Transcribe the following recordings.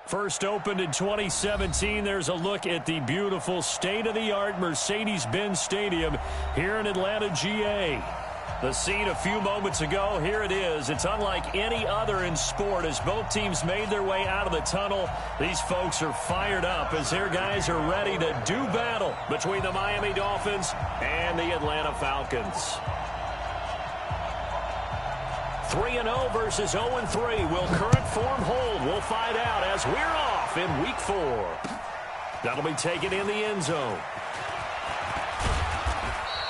First opened in 2017, there's a look at the beautiful state-of-the-art Mercedes-Benz Stadium here in Atlanta, GA. The scene a few moments ago, here it is. It's unlike any other in sport as both teams made their way out of the tunnel. These folks are fired up as their guys are ready to do battle between the Miami Dolphins and the Atlanta Falcons. 3-0 versus 0-3. Will current form hold? We'll find out as we're off in Week 4. That'll be taken in the end zone.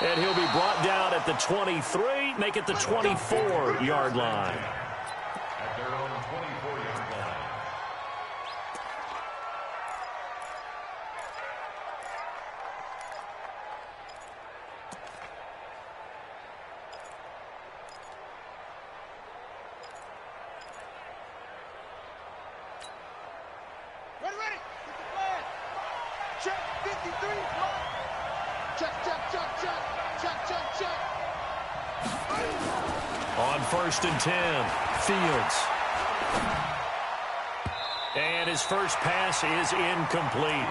And he'll be brought down at the 23, make it the 24-yard line. At their own 24-yard line. Ready, ready. Get the flag. Check 53. Check, check, check, check. Check, check, check. On 1st and 10, Fields. And his first pass is incomplete.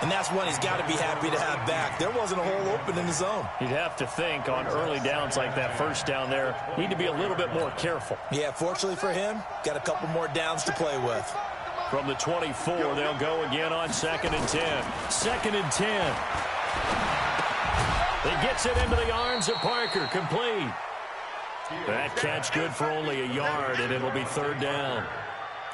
And that's one he's got to be happy to have back. There wasn't a hole open in the zone. You'd have to think on early downs like that first down there, need to be a little bit more careful. Yeah, fortunately for him, got a couple more downs to play with. From the 24, they'll go again on 2nd and 10. 2nd and 10. He gets it into the arms of Parker. Complete. That catch good for only a yard, and it'll be 3rd down.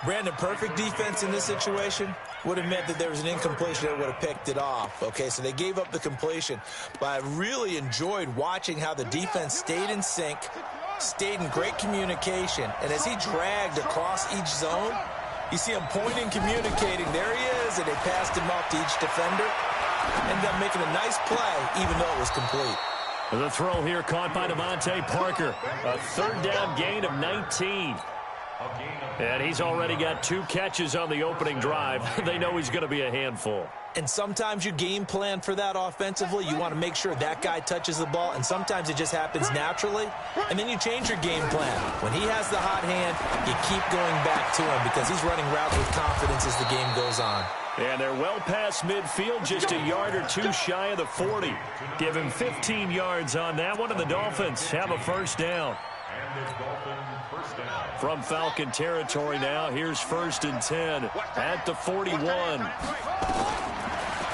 Brandon, perfect defense in this situation would have meant that there was an incompletion that would have picked it off. Okay, so they gave up the completion. But I really enjoyed watching how the defense stayed in sync, stayed in great communication, and as he dragged across each zone, you see him pointing, communicating. There he is, and they passed him off to each defender. Ended up making a nice play, even though it was complete. The throw here caught by Devontae Parker. A 3rd down gain of 19. And he's already got 2 catches on the opening drive. They know he's going to be a handful. And sometimes you game plan for that offensively. You want to make sure that guy touches the ball, and sometimes it just happens naturally. And then you change your game plan. When he has the hot hand, you keep going back to him because he's running routes with confidence as the game goes on. And they're well past midfield, just a yard or 2 shy of the 40. Give him 15 yards on that one, and the Dolphins have a 1st down. From Falcon territory now, here's 1st and 10 at the 41.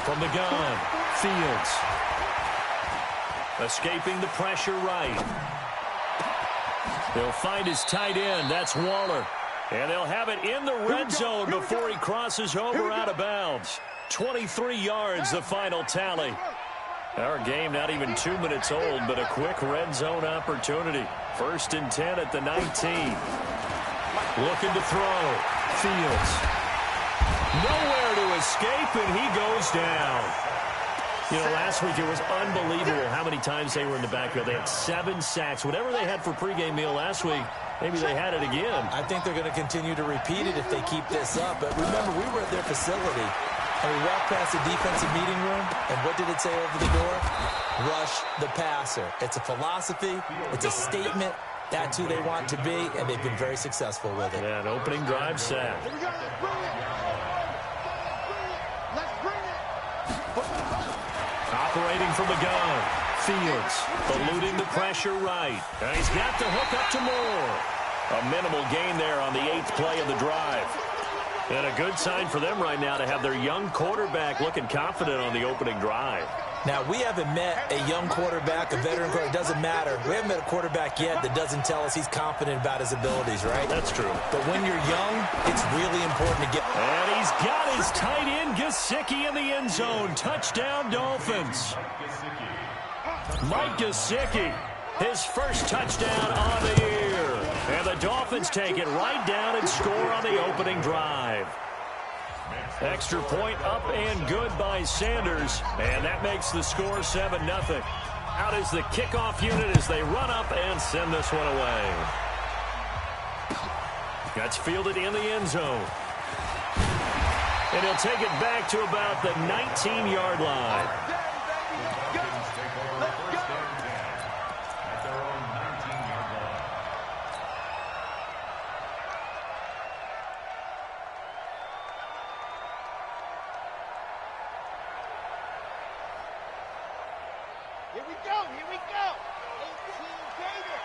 From the gun, Fields. Escaping the pressure right. They'll find his tight end, that's Waller. And they'll have it in the red zone before he crosses over out of bounds. 23 yards, the final tally. Our game not even 2 minutes old, but a quick red zone opportunity. 1st and 10 at the 19. Looking to throw. Fields. Nowhere to escape, and he goes down. You know, last week it was unbelievable how many times they were in the backfield. They had 7 sacks. Whatever they had for pregame meal last week, maybe they had it again. I think they're going to continue to repeat it if they keep this up. But remember, we were at their facility, and we walked past the defensive meeting room, and what did it say over the door? Rush the passer. It's a philosophy. It's a statement. That's who they want to be, and they've been very successful with it. Yeah, an opening drive sack. Operating from the gun. Fields eluding the pressure right. And he's got the hook up to Moore. A minimal gain there on the 8th play of the drive. And a good sign for them right now to have their young quarterback looking confident on the opening drive. Now, we haven't met a young quarterback, a veteran quarterback. It doesn't matter. We haven't met a quarterback yet that doesn't tell us he's confident about his abilities, right? That's true. But when you're young, it's really important to get... And he's got his tight end, Gesicki, in the end zone. Touchdown, Dolphins. Mike Gesicki, his first touchdown on the year. And the Dolphins take it right down and score on the opening drive. Extra point up and good by Sanders. And that makes the score 7-0. Out is the kickoff unit as they run up and send this one away. That's fielded in the end zone. And he'll take it back to about the 19-yard line. Here we go. Here we go. 18 Gator.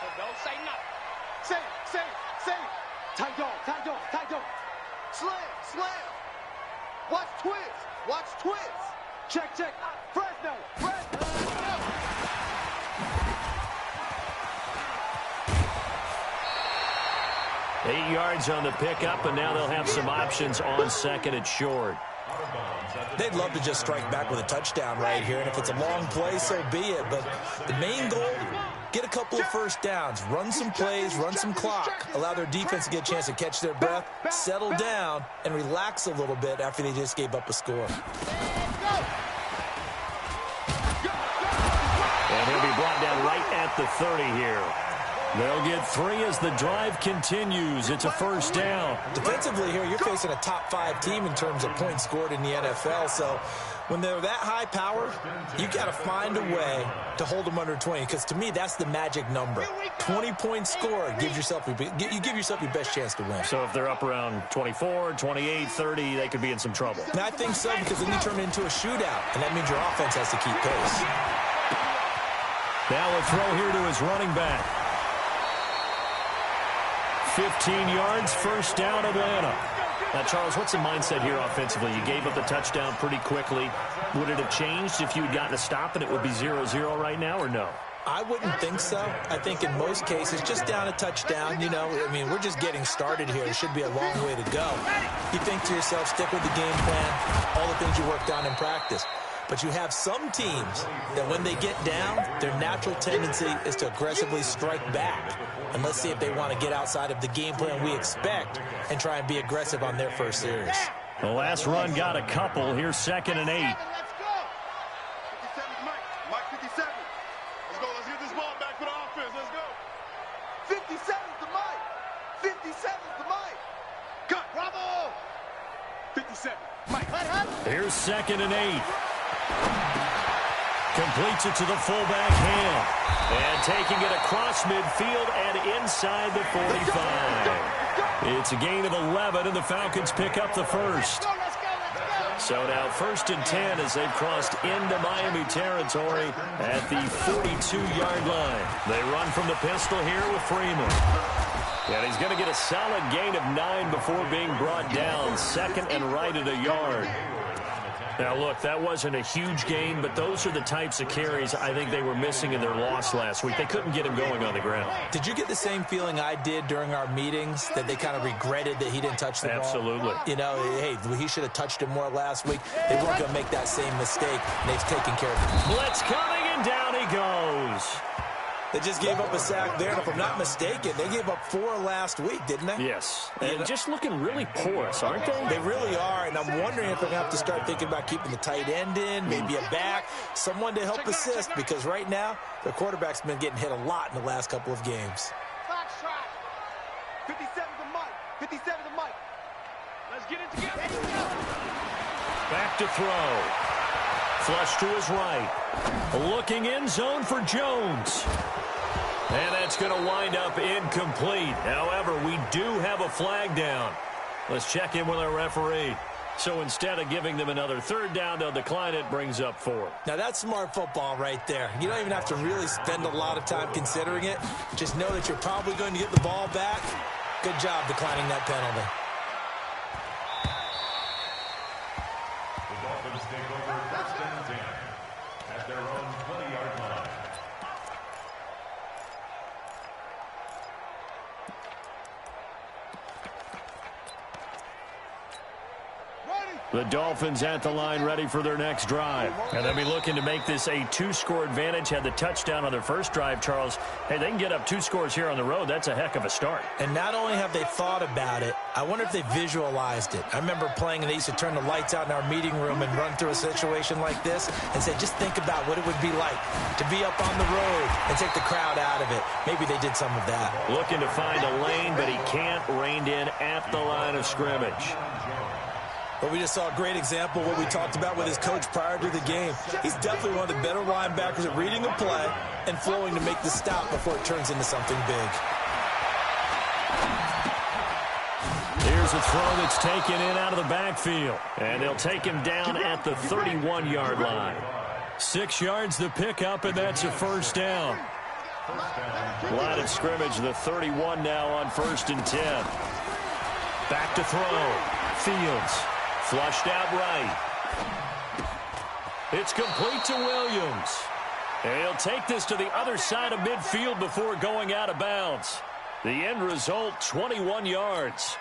So don't say nothing. Say. Tight dog. Slam. Watch twist. Check. Fresno. Let's go. 8 yards on the pickup, and now they'll have some options on second and short. They'd love to just strike back with a touchdown right here, and if it's a long play, so be it. But the main goal, get a couple of first downs, run some plays, run some clock, allow their defense to get a chance to catch their breath, settle down, and relax a little bit after they just gave up a score. And he'll be brought down right at the 30 here. They'll get 3 as the drive continues. It's a first down. Defensively here, you're facing a top 5 team in terms of points scored in the NFL. So when they're that high power, you got to find a way to hold them under 20. Because to me, that's the magic number. 20 points scored. You give yourself your best chance to win. So if they're up around 24, 28, 30, they could be in some trouble. And I think so, because then you turn it into a shootout. And that means your offense has to keep pace. Now a throw here to his running back. 15 yards, first down, Atlanta. Now, Charles, what's the mindset here offensively? You gave up the touchdown pretty quickly. Would it have changed if you had gotten a stop and it would be 0-0 right now, or no? I wouldn't think so. I think in most cases, just down a touchdown, you know, I mean, we're just getting started here. It should be a long way to go. You think to yourself, stick with the game plan, all the things you worked on in practice. But you have some teams that when they get down, their natural tendency is to aggressively strike back. And let's see if they want to get outside of the game plan we expect and try and be aggressive on their first series. The last run got a couple. Here's 2nd and 8. Let's go. 57's Mike 57. Let's go. Let's get this ball back for the offense. Let's go. 57's the Mike. 57's the Mike. Cut. Bravo. 57. Mike. Here's 2nd and 8. Completes it to the fullback Ham. And taking it across midfield and inside the 45. It's a gain of 11, and the Falcons pick up the first. Let's go. So now 1st and 10 as they've crossed into Miami territory at the 42-yard line. They run from the pistol here with Freeman. And he's going to get a solid gain of 9 before being brought down. 2nd and right at a yard. Now, look, that wasn't a huge gain, but those are the types of carries I think they were missing in their loss last week. They couldn't get him going on the ground. Did you get the same feeling I did during our meetings, that they kind of regretted that he didn't touch the ball? Absolutely. You know, hey, he should have touched him more last week. They weren't going to make that same mistake, and they've taken care of it. Blitz coming, and down he goes. They just gave up a sack there, and if I'm not mistaken, they gave up 4 last week, didn't they? Yes, and just looking really porous, aren't they? They really are, and I'm wondering if they're going to have to start thinking about keeping the tight end in, maybe a back, someone to help assist, because right now, their quarterback's been getting hit a lot in the last couple of games. Fox try. 57's the Mike. 57's the Mike. Let's get it together. Back to throw. Flush to his right. Looking in zone for Jones. And that's going to wind up incomplete. However, we do have a flag down. Let's check in with our referee. So instead of giving them another 3rd down, they'll decline it, brings up 4. Now, that's smart football right there. You don't even have to really spend a lot of time considering it. Just know that you're probably going to get the ball back. Good job declining that penalty. The Dolphins take over 1st and 10 at their own 20-yard line. The Dolphins at the line ready for their next drive. And they'll be looking to make this a 2-score advantage. Had the touchdown on their first drive, Charles. Hey, they can get up 2 scores here on the road. That's a heck of a start. And not only have they thought about it, I wonder if they visualized it. I remember playing, and they used to turn the lights out in our meeting room and run through a situation like this and say, just think about what it would be like to be up on the road and take the crowd out of it. Maybe they did some of that. Looking to find a lane, but he can't, reined in at the line of scrimmage. But we just saw a great example of what we talked about with his coach prior to the game. He's definitely one of the better linebackers at reading a play and flowing to make the stop before it turns into something big. Here's a throw that's taken in out of the backfield. And they'll take him down at the 31-yard line. 6 yards the pickup, and that's a first down. Line of scrimmage, the 31 now on 1st and 10. Back to throw. Fields. Flushed out right. It's complete to Williams. And he'll take this to the other side of midfield before going out of bounds. The end result, 21 yards.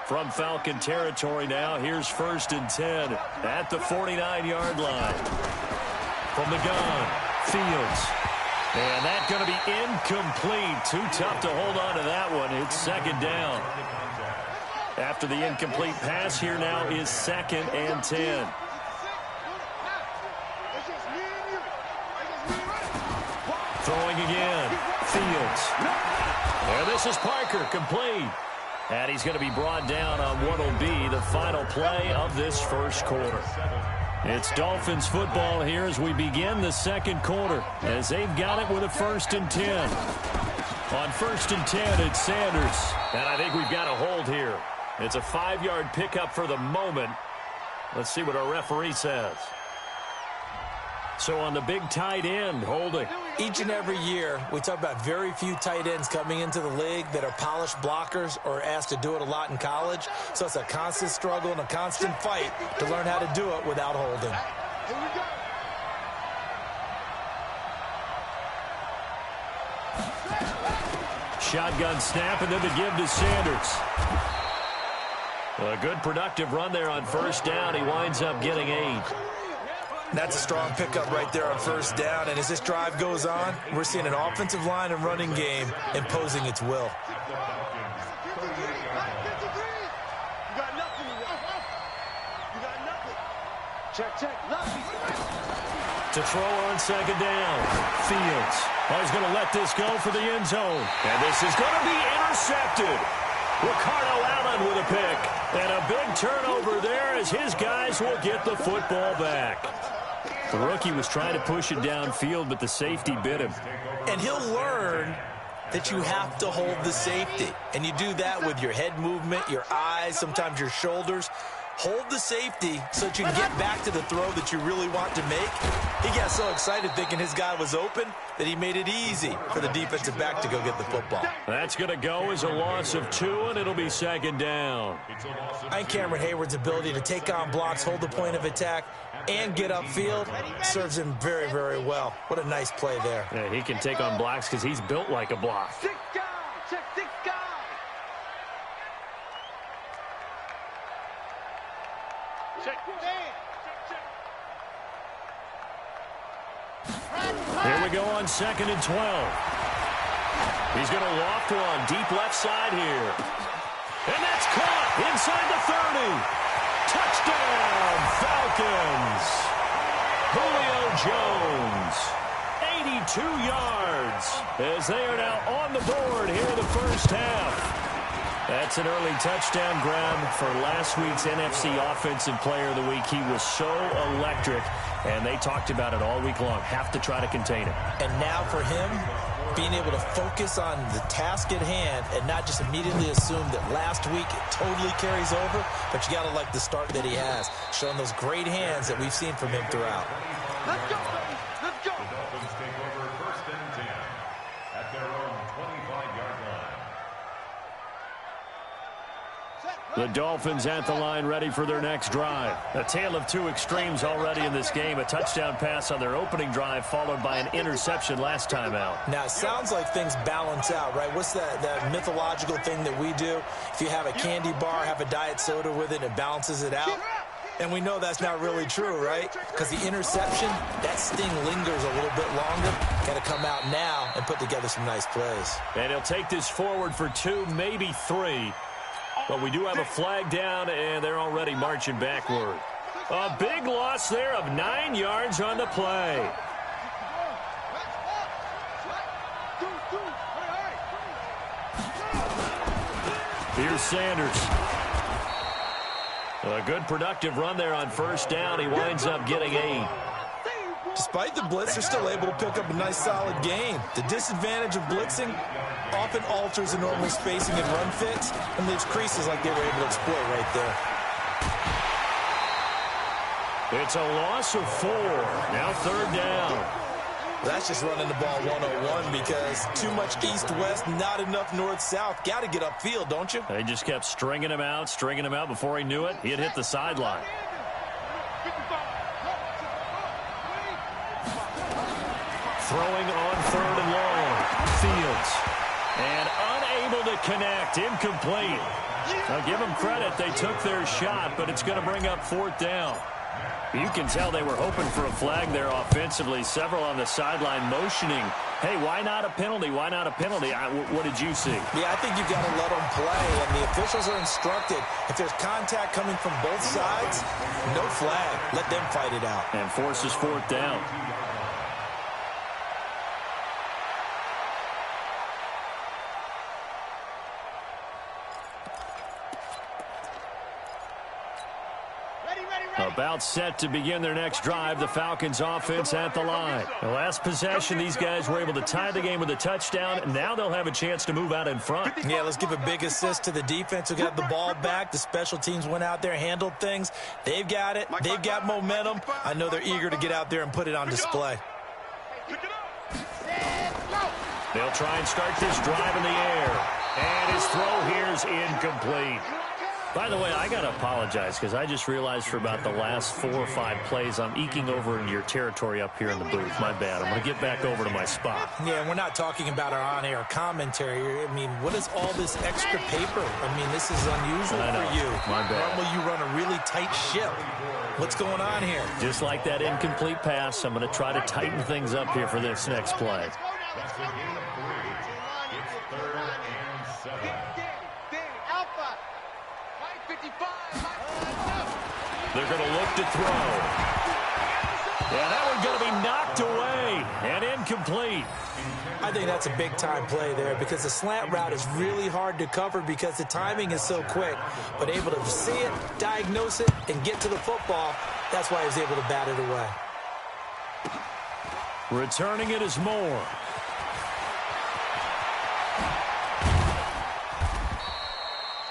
From Falcon territory now, here's 1st and 10 at the 49-yard line. From the gun, Fields. And that's going to be incomplete. Too tough to hold on to that one. It's 2nd down. After the incomplete pass, here now is 2nd and 10. Throwing again. Fields. And this is Parker, complete. And he's going to be brought down on what will be the final play of this first quarter. It's Dolphins football here as we begin the 2nd quarter, as they've got it with a 1st and 10. On 1st and 10, it's Sanders. And I think we've got a hold here. It's a 5-yard pickup for the moment. Let's see what our referee says. So on the big tight end, holding. Each and every year, we talk about very few tight ends coming into the league that are polished blockers or asked to do it a lot in college. So it's a constant struggle and a constant fight to learn how to do it without holding. Here we go. Shotgun snap, and then the give to Sanders. A good productive run there on 1st down. He winds up getting 8. That's a strong pickup right there on 1st down. And as this drive goes on, we're seeing an offensive line and running game imposing its will. Check. To throw on 2nd down. Fields. Oh, he's going to let this go for the end zone. And this is going to be intercepted. Ricardo Allen with a pick. And a big turnover there as his guys will get the football back. The rookie was trying to push it downfield, but the safety bit him. And he'll learn that you have to hold the safety. And you do that with your head movement, your eyes, sometimes your shoulders. Hold the safety so that you can get back to the throw that you really want to make. He got so excited thinking his guy was open that he made it easy for the defensive back to go get the football. That's going to go as a loss of 2, and it'll be 2nd down. I think Cameron Hayward's ability to take on blocks, hold the point of attack, and get upfield serves him very, very well. What a nice play there. Yeah, he can take on blocks because he's built like a block. 6 guys. Check 6 guys. Here we go on 2nd and 12. He's going to loft one deep left side here. And that's caught inside the 30. Touchdown, Falcons. Julio Jones, 82 yards, as they are now on the board here in the first half. That's an early touchdown grab for last week's NFC Offensive Player of the Week. He was so electric, and they talked about it all week long. Have to try to contain him. And now for him, being able to focus on the task at hand and not just immediately assume that last week it totally carries over, but you got to like the start that he has, showing those great hands that we've seen from him throughout. Let's go, baby. Let's go. The Dolphins take over 1st and 10 at their own 25-yard line. The Dolphins at the line, ready for their next drive. A tale of 2 extremes already in this game. A touchdown pass on their opening drive, followed by an interception last time out. Now, it sounds like things balance out, right? What's that mythological thing that we do? If you have a candy bar, have a diet soda with it, it balances it out. And we know that's not really true, right? Because the interception, that sting lingers a little bit longer. Got to come out now and put together some nice plays. And he'll take this forward for 2, maybe 3. But we do have a flag down, and they're already marching backward. A big loss there of 9 yards on the play. Here's Sanders. A good productive run there on 1st down. He winds up getting 8. Despite the blitz, they're still able to pick up a nice solid gain. The disadvantage of blitzing often alters the normal spacing and run fits and leaves creases like they were able to exploit right there. It's a loss of 4. Now 3rd down. That's just running the ball 101 because too much east-west, not enough north-south. Got to get upfield, don't you? They just kept stringing him out. Before he knew it, he had hit the sideline. Throwing on 3rd and long. Fields. And unable to connect. Incomplete. Now give them credit. They took their shot, but it's going to bring up 4th down. You can tell they were hoping for a flag there offensively. Several on the sideline motioning, hey, why not a penalty? Why not a penalty? What did you see? Yeah, I think you've got to let them play, and the officials are instructed. If there's contact coming from both sides, no flag. Let them fight it out. And forces 4th down. About set to begin their next drive, the Falcons offense at the line. The last possession, these guys were able to tie the game with a touchdown, and now they'll have a chance to move out in front. Yeah, let's give a big assist to the defense who got the ball back. The special teams went out there, handled things. They've got it. They've got momentum. I know they're eager to get out there and put it on display. They'll try and start this drive in the air. And his throw here is incomplete. By the way, I got to apologize because I just realized for about the last 4 or 5 plays, I'm eking over into your territory up here in the booth. My bad. I'm going to get back over to my spot. Yeah, and we're not talking about our on-air commentary. I mean, what is all this extra paper? I mean, this is unusual for you. My bad. Normally you run a really tight ship. What's going on here? Just like that incomplete pass, I'm going to try to tighten things up here for this next play. That's a gain of 3. It's 3rd and 7. They're going to look to throw. Yeah, that one's going to be knocked away and incomplete. I think that's a big-time play there because the slant route is really hard to cover because the timing is so quick. But able to see it, diagnose it, and get to the football, that's why he was able to bat it away. Returning it is Moore.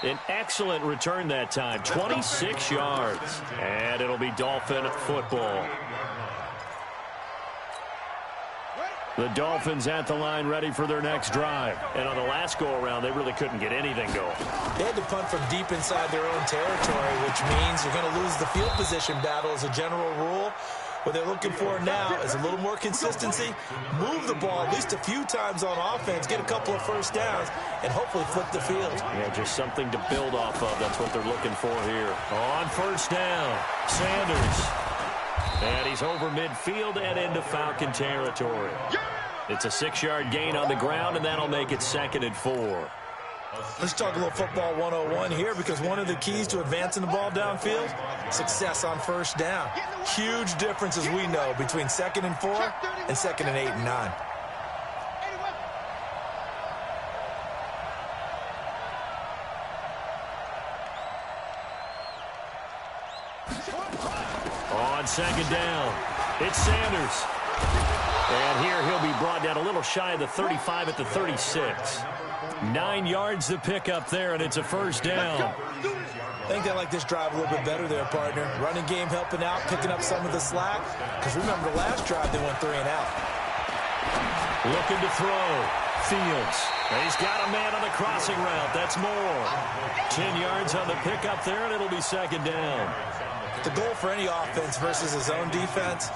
An excellent return that time, 26 yards. And it'll be Dolphin football. The Dolphins at the line ready for their next drive. And on the last go-around, they really couldn't get anything going. They had to punt from deep inside their own territory, which means you're going to lose the field position battle as a general rule. What they're looking for now is a little more consistency, move the ball at least a few times on offense, get a couple of first downs, and hopefully flip the field. Yeah, just something to build off of. That's what they're looking for here. On 1st down, Sanders. And he's over midfield and into Falcon territory. It's a 6-yard gain on the ground, and that'll make it 2nd and 4. Let's talk a little football 101 here because one of the keys to advancing the ball downfield, success on 1st down. Huge difference, as we know, between 2nd and 4 and 2nd and 8 and 9. On 2nd down, it's Sanders. And here he'll be brought down a little shy of the 35 at the 36. 9 yards to pick up there, and it's a 1st down. I think they like this drive a little bit better there, partner. Running game helping out, picking up some of the slack. Because remember, the last drive they went 3 and out. Looking to throw. Fields. He's got a man on the crossing route. That's Moore. 10 yards on the pickup there, and it'll be 2nd down. The goal for any offense versus his own defense,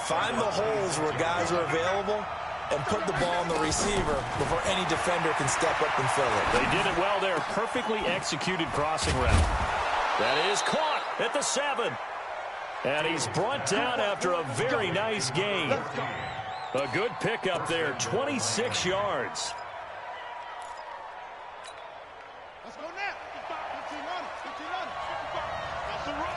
find the holes where guys are available and put the ball on the receiver before any defender can step up and fill it. They did it well there. Perfectly executed crossing route. That is caught at the 7. And he's brought down after a very nice gain. A good pickup there, 26 yards. Let's go now. 15 on it. 15 on it. That's the run.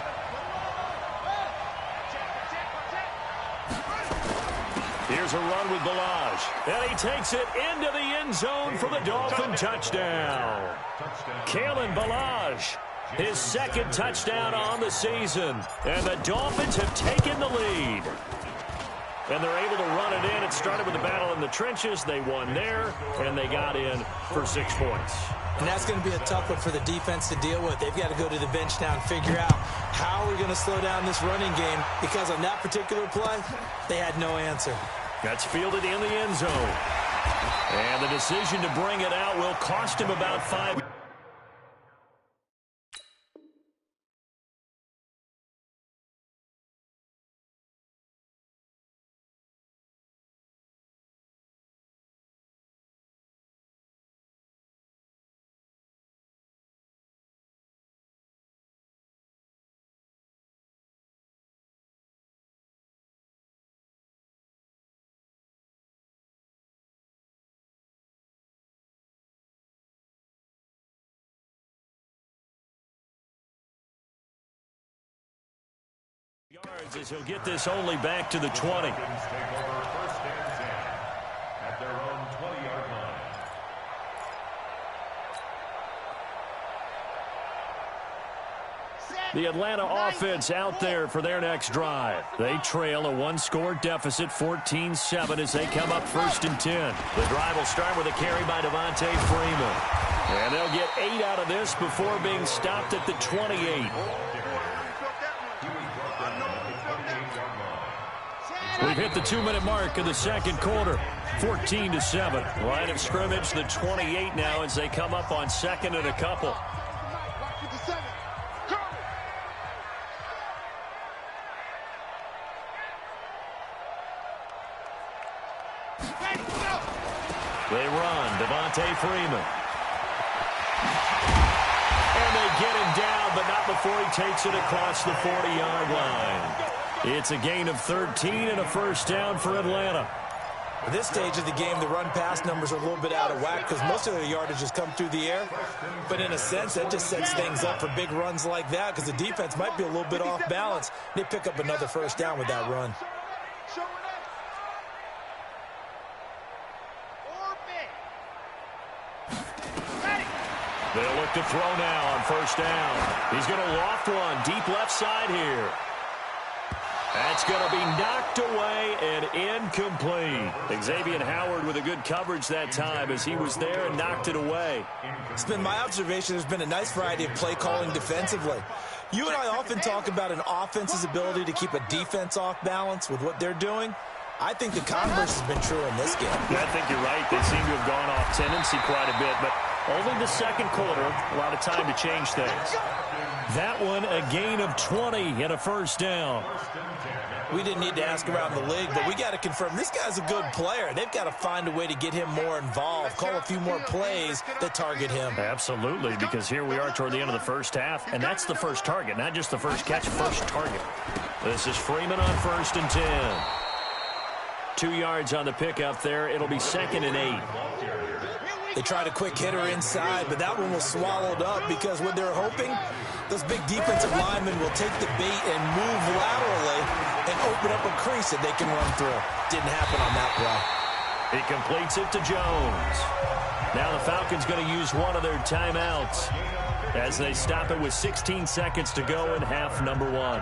Here's a run with Balaj. And he takes it into the end zone for the Dolphin touchdown. Kalen Balaj, his 2nd touchdown on the season. And the Dolphins have taken the lead. and they're able to run it in. It started with a battle in the trenches. They won there, and they got in for 6 points. And that's going to be a tough one for the defense to deal with. They've got to go to the bench now and figure out how we're going to slow down this running game, because on that particular play, they had no answer. That's fielded in the end zone. And the decision to bring it out will cost him about 5. Yards as he'll get this only back to the 20. Take over 1st and 10 at their own 20-yard line. The Atlanta offense out there for their next drive. They trail a 1-score deficit, 14-7, as they come up 1st and 10. The drive will start with a carry by Devontae Freeman. And they'll get 8 out of this before being stopped at the 28. We've hit the 2-minute mark of the second quarter, 14-7. Line of scrimmage, the 28 now as they come up on 2nd and a couple. They run, Devontae Freeman. And they get him down, but not before he takes it across the 40-yard line. It's a gain of 13 and a 1st down for Atlanta. At this stage of the game, the run-pass numbers are a little bit out of whack because most of their yardage has come through the air. But in a sense, that just sets things up for big runs like that because the defense might be a little bit off balance. They pick up another 1st down with that run. They'll look to throw now on 1st down. He's going to loft one deep left side here. That's going to be knocked away and incomplete. Xavier Howard with a good coverage that time as he was there and knocked it away. It's been my observation there's been a nice variety of play calling defensively. You and I often talk about an offense's ability to keep a defense off balance with what they're doing. I think the converse has been true in this game. Yeah, I think you're right. They seem to have gone off tendency quite a bit, but only the second quarter, a lot of time to change things. That one, a gain of 20 and a 1st down. We didn't need to ask around the league, but we got to confirm this guy's a good player. They've got to find a way to get him more involved, call a few more plays that target him. Absolutely, because here we are toward the end of the 1st half, and that's the first target, not just the first catch, first target. This is Freeman on 1st and 10. 2 yards on the pickup there. It'll be 2nd and 8. They tried a quick hitter inside, but that one was swallowed up because what they're hoping, those big defensive linemen will take the bait and move laterally and open up a crease that they can run through. Didn't happen on that play. He completes it to Jones. Now the Falcons going to use one of their timeouts as they stop it with 16 seconds to go in half number 1.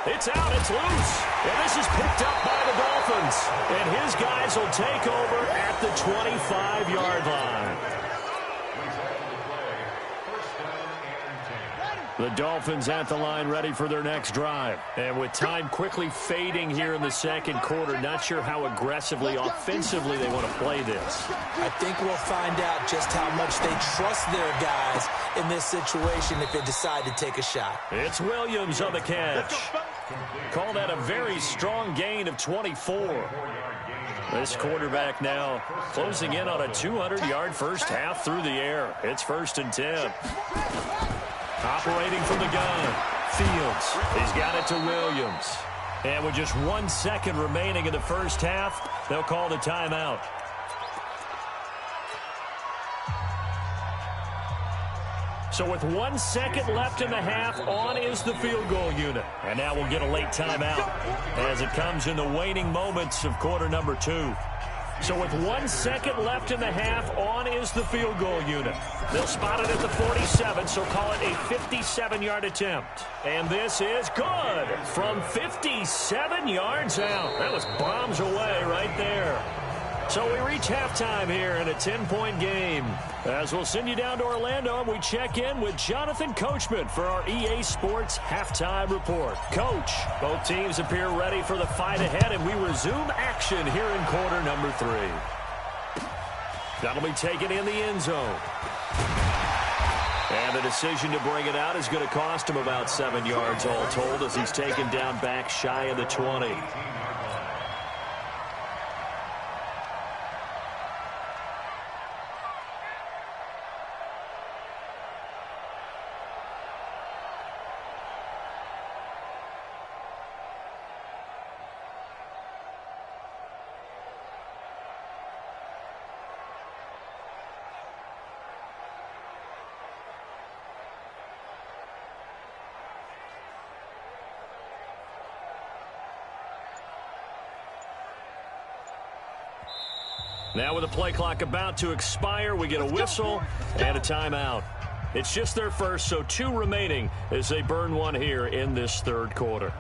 It's out, it's loose. And this is picked up by the Dolphins. And his guys will take over at the 25-yard line. The Dolphins at the line ready for their next drive. And with time quickly fading here in the second quarter, not sure how aggressively, offensively they want to play this. I think we'll find out just how much they trust their guys in this situation if they decide to take a shot. It's Williams on the catch. Call that a very strong gain of 24. This quarterback now closing in on a 200-yard first half through the air. It's 1st and 10. Operating from the gun, Fields. He's got it to Williams. And with just 1 second remaining in the first half, they'll call the timeout. So with 1 second left in the half, on is the field goal unit. And now we'll get a late timeout as it comes in the waning moments of quarter number 2. So with 1 second left in the half, on is the field goal unit. They'll spot it at the 47, so call it a 57-yard attempt. And this is good from 57 yards out. That was bombs away right there. So we reach halftime here in a 10-point game. As we'll send you down to Orlando, and we check in with Jonathan Coachman for our EA Sports Halftime Report. Coach, both teams appear ready for the fight ahead, and we resume action here in quarter number 3. That'll be taken in the end zone. And the decision to bring it out is going to cost him about 7 yards all told as he's taken down back shy of the 20. Now with the play clock about to expire, we get a whistle and a timeout. It's just their first, so 2 remaining as they burn one here in this third quarter.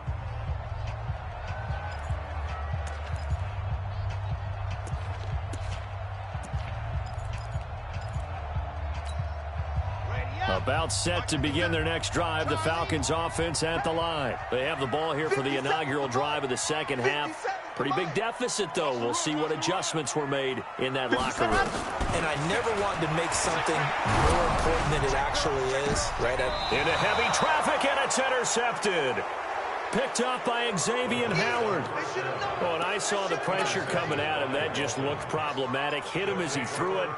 About set to begin their next drive, the Falcons offense at the line. They have the ball here for the inaugural drive of the second half. Pretty big deficit, though. We'll see what adjustments were made in that locker room. And I never wanted to make something more important than it actually is. Right into heavy traffic, and it's intercepted. Picked up by Xavier Howard. Oh, and I saw the pressure coming at him. That just looked problematic. Hit him as he threw it,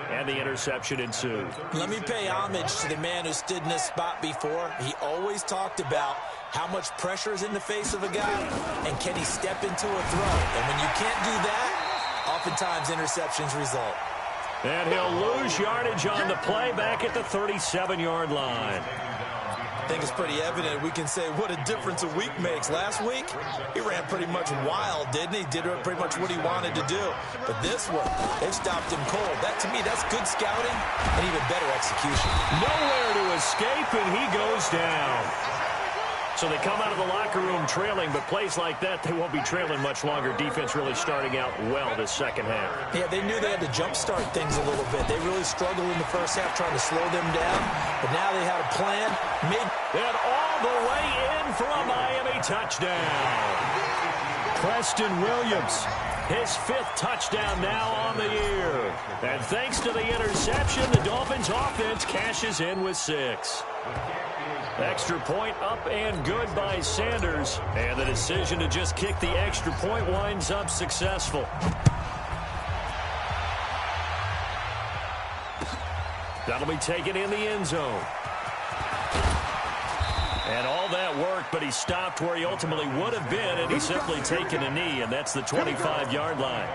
and the interception ensued. Let me pay homage to the man who stood in this spot before. He always talked about how much pressure is in the face of a guy, and can he step into a throw. And when you can't do that, oftentimes interceptions result. And he'll lose yardage on the play back at the 37-yard line. I think it's pretty evident. We can say what a difference a week makes. Last week, he ran pretty much wild, didn't he? Did pretty much what he wanted to do. But this one, they've stopped him cold. That, to me, that's good scouting and even better execution. Nowhere to escape, and he goes down. So they come out of the locker room trailing, but plays like that, they won't be trailing much longer. Defense really starting out well this second half. Yeah, they knew they had to jumpstart things a little bit. They really struggled in the first half trying to slow them down, but now they had a plan. And all the way in for a Miami touchdown. Preston Williams, his 5th touchdown now on the year. And thanks to the interception, the Dolphins offense cashes in with 6. Extra point up and good by Sanders. And the decision to just kick the extra point winds up successful. That'll be taken in the end zone. And all that work, but he stopped where he ultimately would have been, and he's simply taken a knee, and that's the 25-yard line.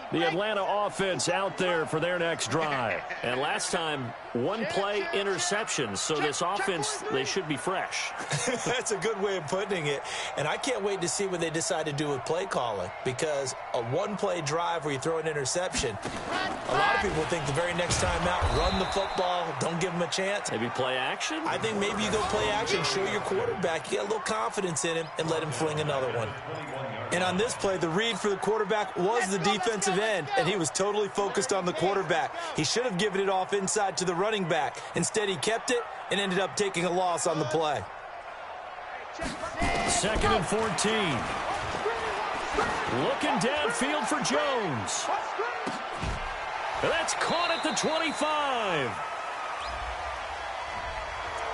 The Atlanta offense out there for their next drive. And last time, 1-play interceptions. So this offense, they should be fresh. That's a good way of putting it. And I can't wait to see what they decide to do with play calling. Because a 1-play drive where you throw an interception, a lot of people think the very next time out, run the football, don't give them a chance. Maybe play action? I think maybe you go play action, show your quarterback, you get a little confidence in him, and let him fling another one. And on this play, the read for the quarterback was the defensive end, and he was totally focused on the quarterback. He should have given it off inside to the running back. Instead, he kept it and ended up taking a loss on the play. 2nd and 14. Looking downfield for Jones. That's caught at the 25.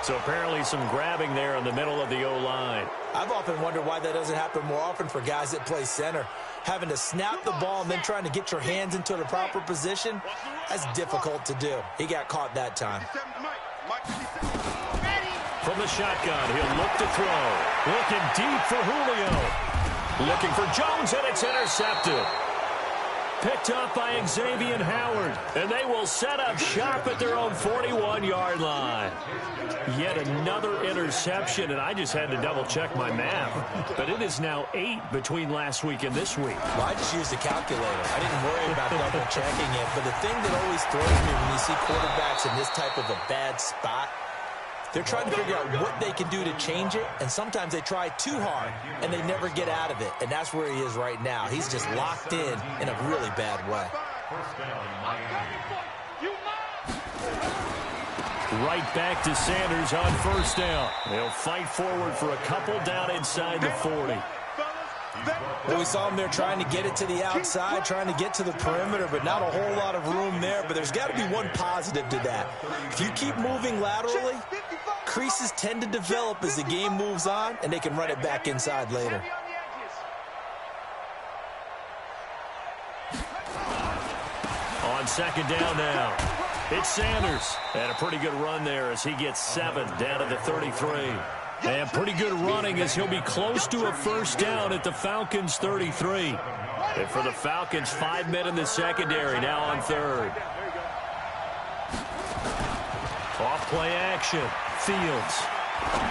So apparently some grabbing there in the middle of the O-line. I've often wondered why that doesn't happen more often for guys that play center. Having to snap the ball and then trying to get your hands into the proper position, that's difficult to do. He got caught that time. From the shotgun, he'll look to throw. Looking deep for Julio. Looking for Jones, and it's intercepted. picked up by Xavier Howard. And they will set up shop at their own 41-yard line. Yet another interception, and I just had to double-check my math. But it is now 8 between last week and this week. Well, I just used a calculator. I didn't worry about double-checking it. But the thing that always throws me when you see quarterbacks in this type of a bad spot, they're trying to figure out what they can do to change it, and sometimes they try too hard, and they never get out of it. And that's where he is right now. He's just locked in a really bad way. Right back to Sanders on first down. They'll fight forward for a couple down inside the 40. Well, we saw him there trying to get it to the outside, trying to get to the perimeter, but not a whole lot of room there. But there's got to be one positive to that. If you keep moving laterally, creases tend to develop as the game moves on, and they can run it back inside later. On second down now, it's Sanders. And a pretty good run there as he gets 7 down to the 33. And pretty good running as he'll be close to a first down at the Falcons' 33. And for the Falcons, 5 men in the secondary now on third. Off play action. Fields.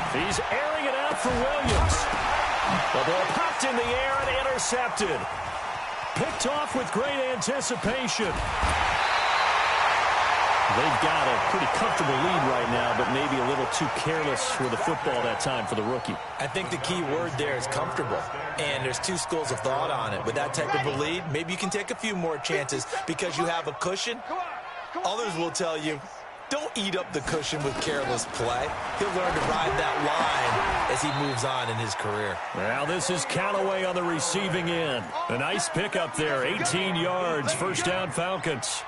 He's airing it out for Williams. The ball popped in the air and intercepted. Picked off with great anticipation. They've got a pretty comfortable lead right now, but maybe a little too careless with the football that time for the rookie. I think the key word there is comfortable, and there's two schools of thought on it. With that type of a lead, maybe you can take a few more chances because you have a cushion. Others will tell you, don't eat up the cushion with careless play. He'll learn to ride that line as he moves on in his career. Now this is Callaway on the receiving end. A nice pickup there, 18 yards, first down Falcons.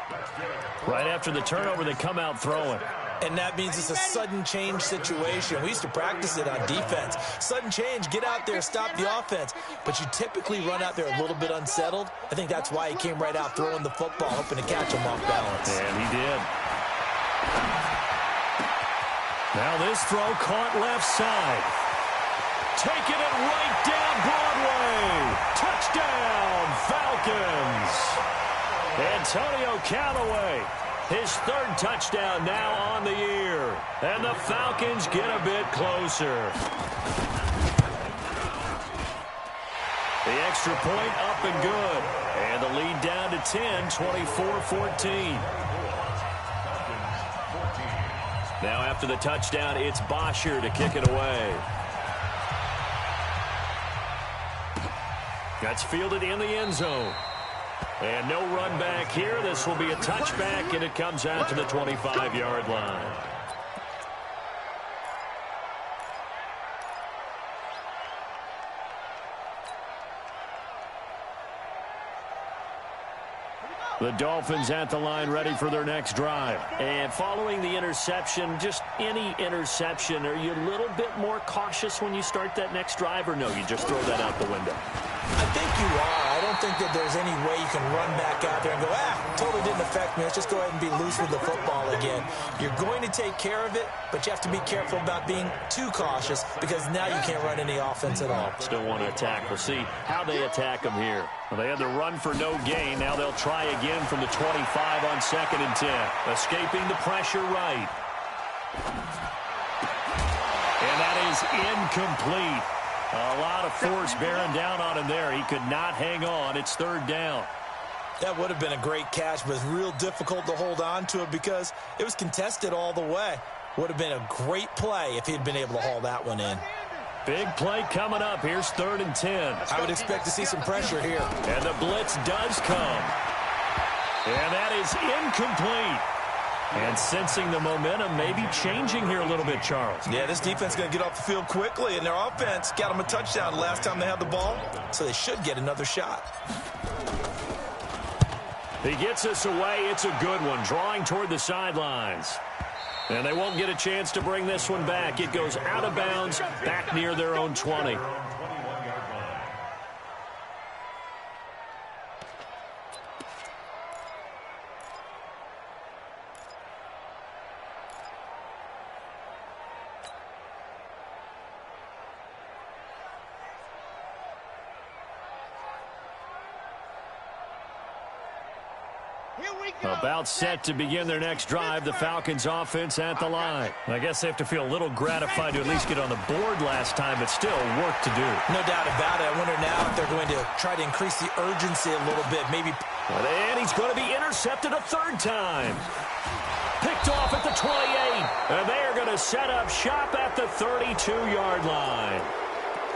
Right after the turnover, they come out throwing. And that means it's a sudden change situation. We used to practice it on defense. Sudden change, get out there, stop the offense. But you typically run out there a little bit unsettled. I think that's why he came right out throwing the football, hoping to catch him off balance. And he did. Now this throw caught left side. Taking it right down Broadway. Touchdown, Falcons. Antonio Callaway, his third touchdown now on the year. And the Falcons get a bit closer. The extra point up and good. And the lead down to 10, 24-14. Now after the touchdown, it's Bosher to kick it away. That's fielded in the end zone. And no run back here. This will be a touchback, and it comes out to the 25-yard line. The Dolphins at the line ready for their next drive. And following the interception, just any interception, are you a little bit more cautious when you start that next drive, or no, you just throw that out the window? I think you are. I don't think that there's any way you can run back out there and go, totally didn't affect me. Let's just go ahead and be loose with the football again. You're going to take care of it, but you have to be careful about being too cautious because now you can't run any offense at all. Still want to attack. We'll see how they attack them here. Well, they had to run for no gain. Now they'll try again from the 25 on 2nd and 10. Escaping the pressure right. And that is incomplete. A lot of force bearing down on him there. He could not hang on. It's 3rd down. That would have been a great catch, but it's real difficult to hold on to it because it was contested all the way. Would have been a great play if he'd been able to haul that one in. Big play coming up. Here's 3rd and 10. I would expect to see some pressure here. And the blitz does come. And that is incomplete. And sensing the momentum maybe changing here a little bit, Charles. Yeah, this defense is going to get off the field quickly, and their offense got them a touchdown last time they had the ball, so they should get another shot. He gets us away. It's a good one, drawing toward the sidelines. And they won't get a chance to bring this one back. It goes out of bounds, back near their own 20. About set to begin their next drive, the Falcons offense at the line. I guess they have to feel a little gratified to at least get on the board last time, but still work to do. No doubt about it. I wonder now if they're going to try to increase the urgency a little bit. Maybe. And he's going to be intercepted a third time. Picked off at the 28. And they are going to set up shop at the 32-yard line.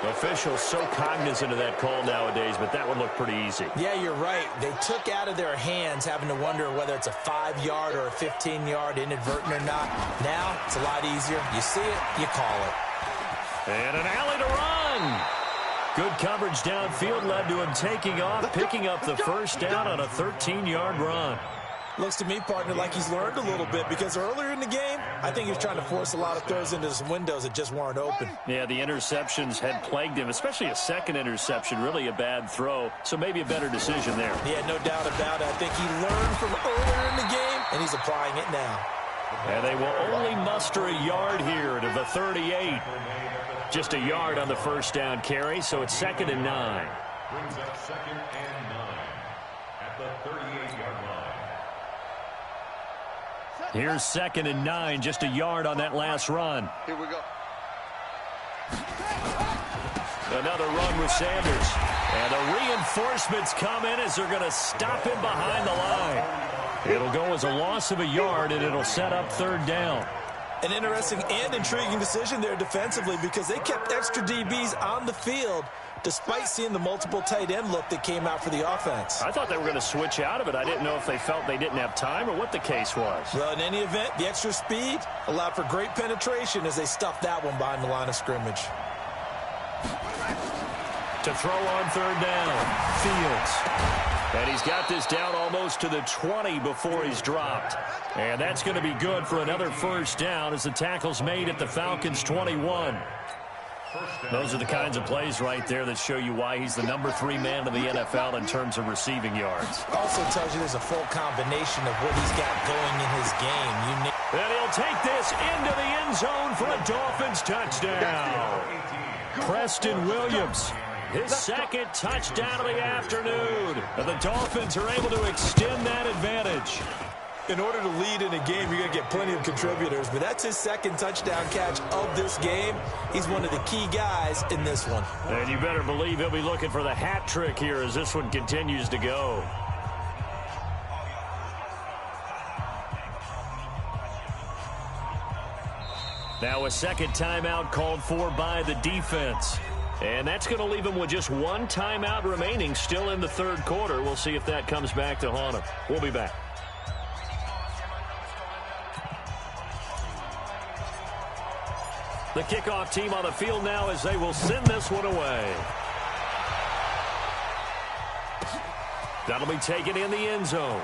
Officials so cognizant of that call nowadays, but that would look pretty easy. Yeah, you're right. They took out of their hands having to wonder whether it's a 5-yard or a 15-yard inadvertent or not. Now, it's a lot easier. You see it, you call it. And an alley to run. Good coverage downfield led to him taking off, picking up the first down on a 13-yard run. Looks to me, partner, like he's learned a little bit because earlier in the game, I think he was trying to force a lot of throws into some windows that just weren't open. Yeah, the interceptions had plagued him, especially a second interception, really a bad throw, so maybe a better decision there. Yeah, no doubt about it. I think he learned from earlier in the game, and he's applying it now. And they will only muster a yard here to the 38. Just a yard on the first down carry, so it's 2nd and 9. Brings up 2nd and 9 at the 38-yard line. Here's 2nd and 9, just a yard on that last run. Here we go. Another run with Sanders. And the reinforcements come in as they're going to stop him behind the line. It'll go as a loss of a yard, and it'll set up 3rd down. An interesting and intriguing decision there defensively because they kept extra DBs on the field despite seeing the multiple tight end look that came out for the offense. I thought they were going to switch out of it. I didn't know if they felt they didn't have time or what the case was. Well, in any event, the extra speed allowed for great penetration as they stuffed that one behind the line of scrimmage. To throw on 3rd down, Fields. And he's got this down almost to the 20 before he's dropped. And that's going to be good for another first down as the tackle's made at the Falcons' 21. Those are the kinds of plays right there that show you why he's the number 3 man in the NFL in terms of receiving yards. Also tells you there's a full combination of what he's got going in his game. And he'll take this into the end zone for a Dolphins touchdown. Preston Williams, his 2nd touchdown of the afternoon. And the Dolphins are able to extend that advantage. In order to lead in a game, you're going to get plenty of contributors, but that's his 2nd touchdown catch of this game. He's one of the key guys in this one. And you better believe he'll be looking for the hat trick here as this one continues to go. Now a 2nd timeout called for by the defense. And that's going to leave him with just 1 timeout remaining still in the 3rd quarter. We'll see if that comes back to haunt him. We'll be back. The kickoff team on the field now as they will send this one away. That'll be taken in the end zone.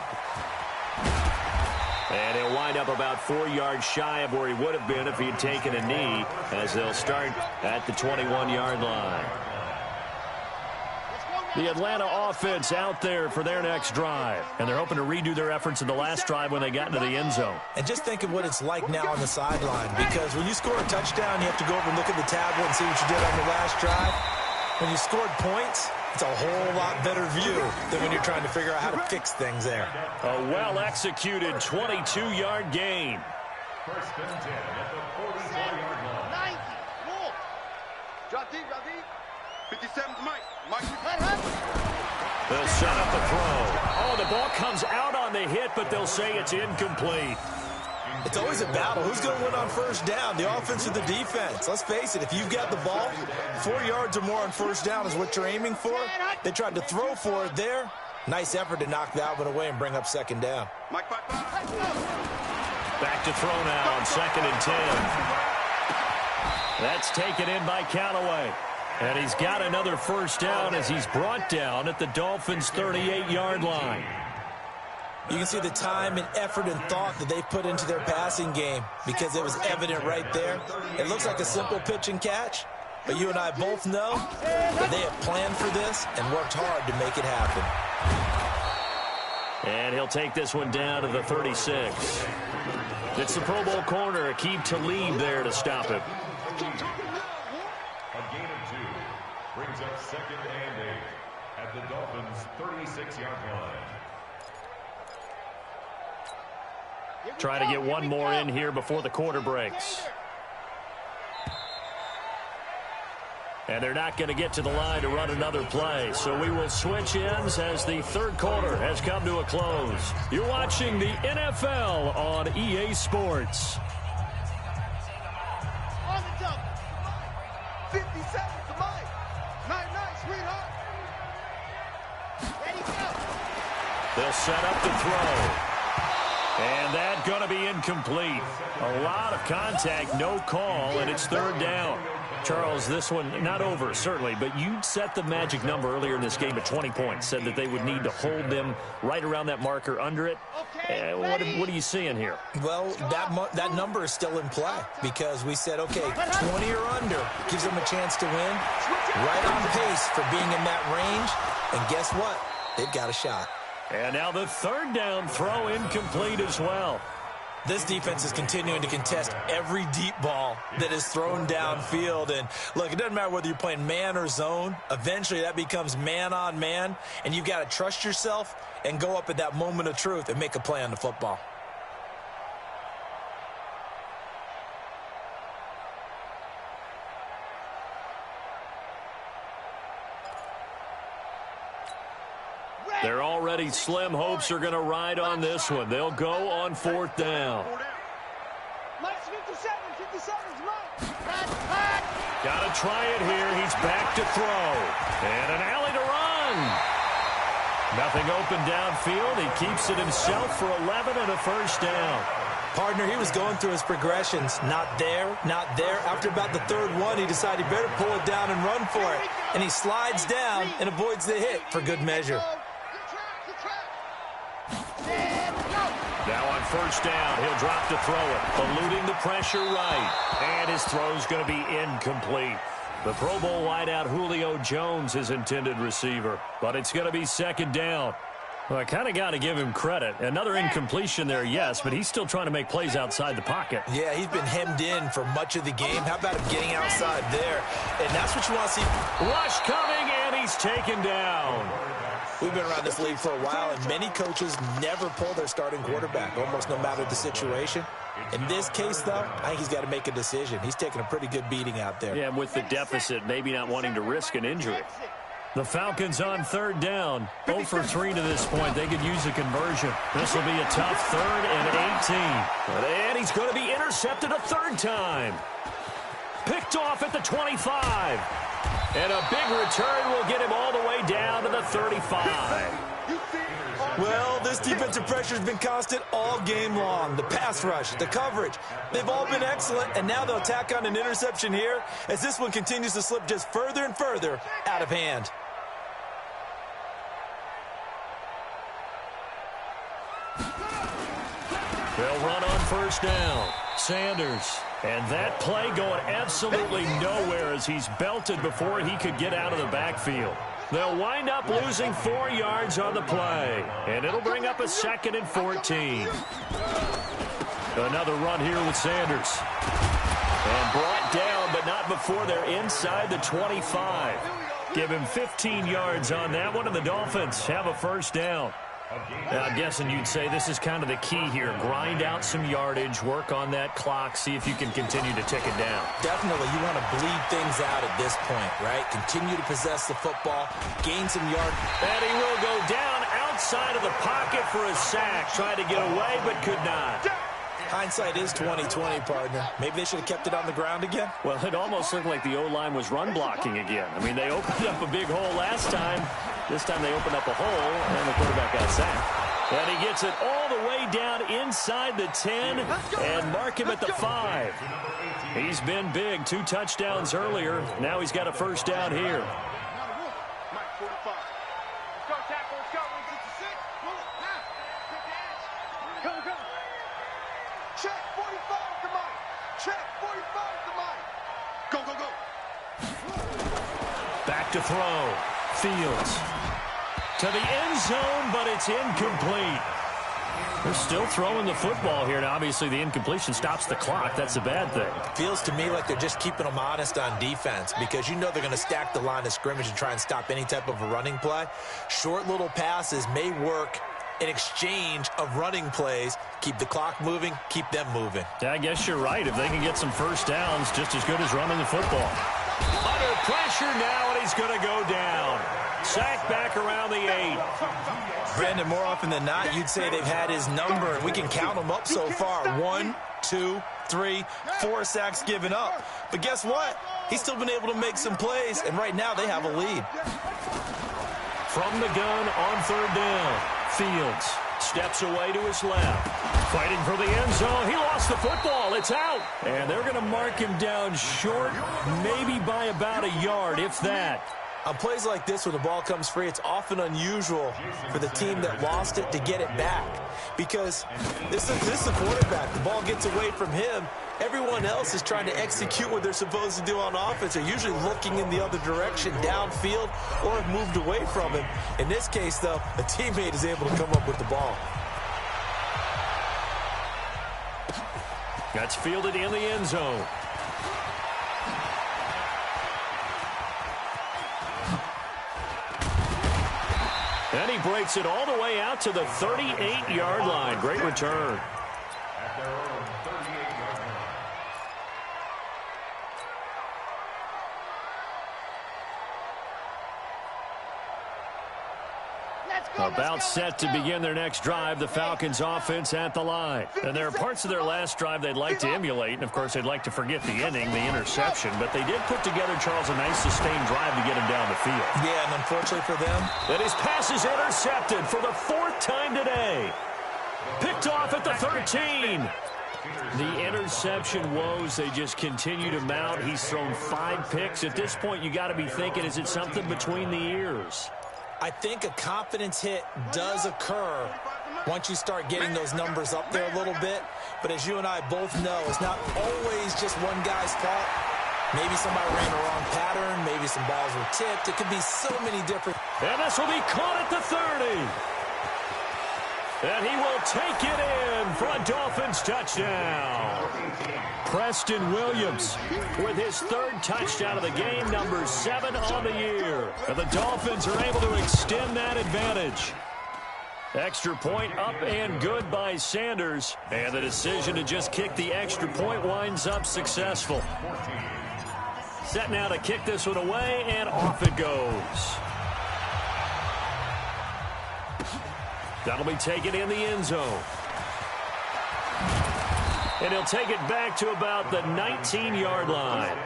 And he'll wind up about 4 yards shy of where he would have been if he had taken a knee as they'll start at the 21-yard line. The Atlanta offense out there for their next drive. And they're hoping to redo their efforts in the last drive when they got into the end zone. And just think of what it's like now on the sideline. Because when you score a touchdown, you have to go over and look at the tablet and see what you did on the last drive. When you scored points, it's a whole lot better view than when you're trying to figure out how to fix things there. A well-executed 22-yard gain. 1st and 10 at the 44-yard line. 90. Whoa. Drop deep, drop deep. 57's Mike. They'll set up the throw. Oh, the ball comes out on the hit, but they'll say it's incomplete. It's always a battle. Who's going to win on 1st down, the offense or the defense? Let's face it, if you've got the ball, 4 yards or more on 1st down is what you're aiming for. They tried to throw for it there. Nice effort to knock that one away and bring up 2nd down. Mike, Back to throw now on 2nd and 10. That's taken in by Callaway. And he's got another first down as he's brought down at the Dolphins' 38-yard line. You can see the time and effort and thought that they put into their passing game because it was evident right there. It looks like a simple pitch and catch, but you and I both know that they have planned for this and worked hard to make it happen. And he'll take this one down to the 36. It's the Pro Bowl corner, Aqib Talib there to stop him. A gain of 2 brings up 2nd and 8 at the Dolphins' 36-yard line. Try to get one more in here before the quarter breaks. And they're not going to get to the line to run another play. So we will switch ends as the third quarter has come to a close. You're watching the NFL on EA Sports. On the jump. 57 to Mike. Night, sweetheart. Ready, go. They'll set up the throw. And that's going to be incomplete. A lot of contact, no call, and it's third down. Charles, this one not over, certainly, but you set the magic number earlier in this game at 20 points, said that they would need to hold them right around that marker under it. What are you seeing here? Well, that number is still in play because we said, okay, 20 or under gives them a chance to win. Right on pace for being in that range, and guess what? They've got a shot. And now the third down throw incomplete as well. This defense is continuing to contest every deep ball that is thrown downfield. And, look, it doesn't matter whether you're playing man or zone. Eventually, that becomes man-on-man, and you've got to trust yourself and go up at that moment of truth and make a play on the football. They're already slim hopes are going to ride on this one. They'll go on fourth down. Mike's 57 is Mike. Got to try it here. He's back to throw. And an alley to run. Nothing open downfield. He keeps it himself for 11 and a first down. Partner, he was going through his progressions. Not there, not there. After about the third one, he decided he better pull it down and run for it. And he slides down and avoids the hit for good measure. Now on first down, he'll drop to throw it, eluding the pressure right. And his throw's going to be incomplete. The Pro Bowl wideout Julio Jones, his intended receiver. But it's going to be second down. Well, I kind of got to give him credit. Another incompletion there, yes, but he's still trying to make plays outside the pocket. Yeah, he's been hemmed in for much of the game. How about him getting outside there? And that's what you want to see. Rush coming, and he's taken down. We've been around this league for a while, and many coaches never pull their starting quarterback, almost no matter the situation. In this case, though, I think he's got to make a decision. He's taking a pretty good beating out there. Yeah, and with the deficit, maybe not wanting to risk an injury. The Falcons on third down. 0 for 3 to this point. They could use a conversion. This will be a tough third and 18. And he's going to be intercepted a third time. Picked off at the 25. And a big return will get him all the way down to the 35. Well, this defensive pressure has been constant all game long. The pass rush, the coverage, they've all been excellent, and now they'll tack on an interception here as this one continues to slip just further and further out of hand. They'll run on first down. Sanders. And that play going absolutely nowhere as he's belted before he could get out of the backfield. They'll wind up losing 4 yards on the play. And it'll bring up a 2nd and 14. Another run here with Sanders. And brought down, but not before they're inside the 25. Give him 15 yards on that one, and the Dolphins have a first down. Now, I'm guessing you'd say this is kind of the key here. Grind out some yardage, work on that clock, see if you can continue to tick it down. Definitely, you want to bleed things out at this point, right? Continue to possess the football, gain some yards. And he will go down outside of the pocket for a sack. Tried to get away, but could not. Hindsight is 20/20, partner. Maybe they should have kept it on the ground again. Well, it almost looked like the O-line was run blocking again. I mean, they opened up a big hole last time. This time they opened up a hole, and the quarterback got sacked. And he gets it all the way down inside the 10 and mark him at the 5. He's been big. 2 touchdowns earlier. Now he's got a first down here. Check 45 to Mike. Check 45 to Mike. Go, go, go. Back to throw. Fields. To the end zone, but it's incomplete. They're still throwing the football here. Now, obviously, the incompletion stops the clock. That's a bad thing. Feels to me like they're just keeping them honest on defense because you know they're going to stack the line of scrimmage and try and stop any type of a running play. Short little passes may work in exchange of running plays. Keep the clock moving, keep them moving. Yeah, I guess you're right. If they can get some first downs, just as good as running the football. Under pressure now, and he's going to go down. Sacked back around the 8. Brandon, more often than not, you'd say they've had his number, and we can count them up so far. 1, 2, 3, 4 sacks given up. But guess what? He's still been able to make some plays, and right now they have a lead. From the gun on 3rd down, Fields steps away to his left. Fighting for the end zone. He lost the football. It's out. And they're going to mark him down short, maybe by about a yard, if that. On plays like this, when the ball comes free, it's often unusual for the team that lost it to get it back. Because this is the quarterback. The ball gets away from him. Everyone else is trying to execute what they're supposed to do on offense. They're usually looking in the other direction, downfield, or have moved away from him. In this case, though, a teammate is able to come up with the ball. That's fielded in the end zone. And he breaks it all the way out to the 38-yard line. Great return. At their own 38-yard line. About set to begin their next drive, the Falcons offense at the line. And there are parts of their last drive they'd like to emulate, and of course they'd like to forget the ending, the interception, but they did put together, Charles, a nice sustained drive to get him down the field. Yeah, and unfortunately for them, and his pass is intercepted for the 4th time today. Picked off at the 13. The interception woes, they just continue to mount. He's thrown 5 picks. At this point, you got to be thinking, is it something between the ears? I think a confidence hit does occur once you start getting those numbers up there a little bit. But as you and I both know, it's not always just one guy's fault. Maybe somebody ran the wrong pattern. Maybe some balls were tipped. It could be so many different. And this will be caught at the 30. And he will take it in for a Dolphins touchdown. Preston Williams with his 3rd touchdown of the game, number 7 on the year. And the Dolphins are able to extend that advantage. Extra point up and good by Sanders. And the decision to just kick the extra point winds up successful. Set now to kick this one away, and off it goes. That'll be taken in the end zone. And he'll take it back to about the 19-yard line.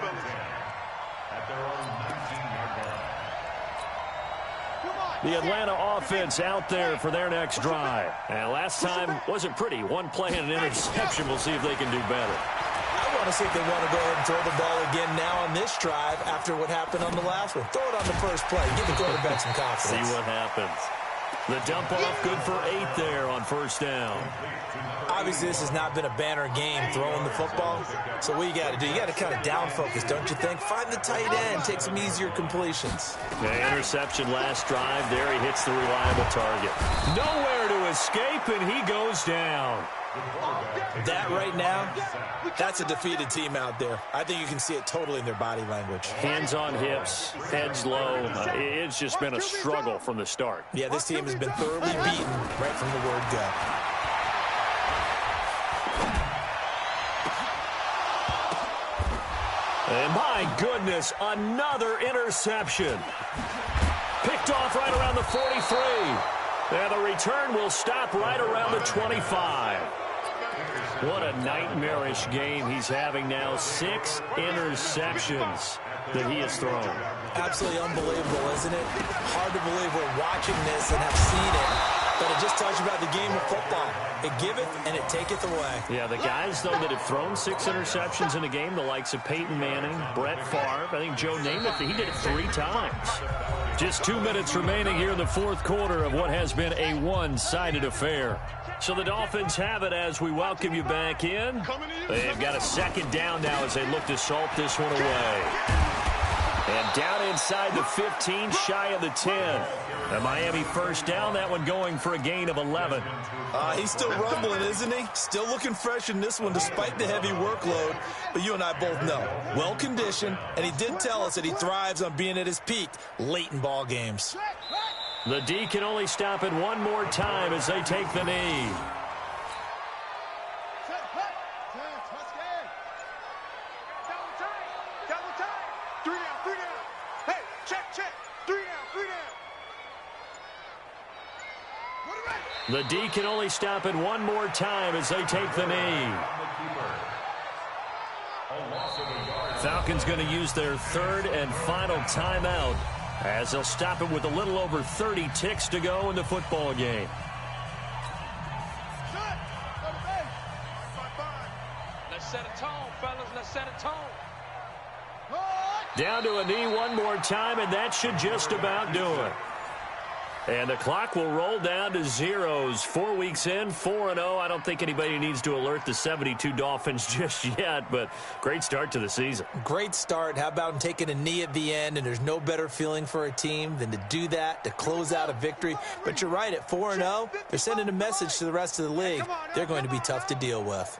At their own 19-yard line. The Atlanta offense out there for their next drive. And last time wasn't pretty. One play and an interception. We'll see if they can do better. I want to see if they want to go ahead and throw the ball again now on this drive after what happened on the last one. Throw it on the first play. Give the quarterback some confidence. See what happens. The dump off good for 8 there on 1st down. Obviously, this has not been a banner game throwing the football. So what you got to do, you got to kind of down focus, don't you think? Find the tight end, take some easier completions. Yeah, interception last drive. There he hits the reliable target. Nowhere to escape, and he goes down. That right now, that's a defeated team out there. I think you can see it totally in their body language. Hands on hips, heads low. It's just been a struggle from the start. Yeah, this team has been thoroughly beaten right from the word go. And my goodness, another interception. Picked off right around the 43. And the return will stop right around the 25. What a nightmarish game he's having now. 6 interceptions that he has thrown. Absolutely unbelievable, isn't it? Hard to believe we're watching this and have seen it. But it just tells you about the game of football. It giveth and it taketh away. Yeah, the guys, though, that have thrown 6 interceptions in a game, the likes of Peyton Manning, Brett Favre, I think Joe Namath, he did it 3 times. Just 2 minutes remaining here in the 4th quarter of what has been a one-sided affair. So the Dolphins have it as we welcome you back in. They've got a 2nd down now as they look to salt this one away. And down inside the 15, shy of the 10. The Miami 1st down, that one going for a gain of 11. He's still rumbling, isn't he? Still looking fresh in this one despite the heavy workload. But you and I both know, well-conditioned, and he did tell us that he thrives on being at his peak late in ball games. The D can only stop it one more time as they take the knee. 3 down, 3 down. Hey, check, check. 3 down, 3 down. The D can only stop it one more time as they take the knee. Falcons going to use their third and final timeout as they'll stop it with a little over 30 ticks to go in the football game. Let's set a tone, fellas. Let's set a tone. Down to a knee one more time, and that should just about do it. And the clock will roll down to zeros. 4 weeks in, 4-0. I don't think anybody needs to alert the 72 Dolphins just yet, but great start to the season. Great start. How about taking a knee at the end? And there's no better feeling for a team than to do that, to close out a victory. But you're right, at 4-0, they're sending a message to the rest of the league. They're going to be tough to deal with.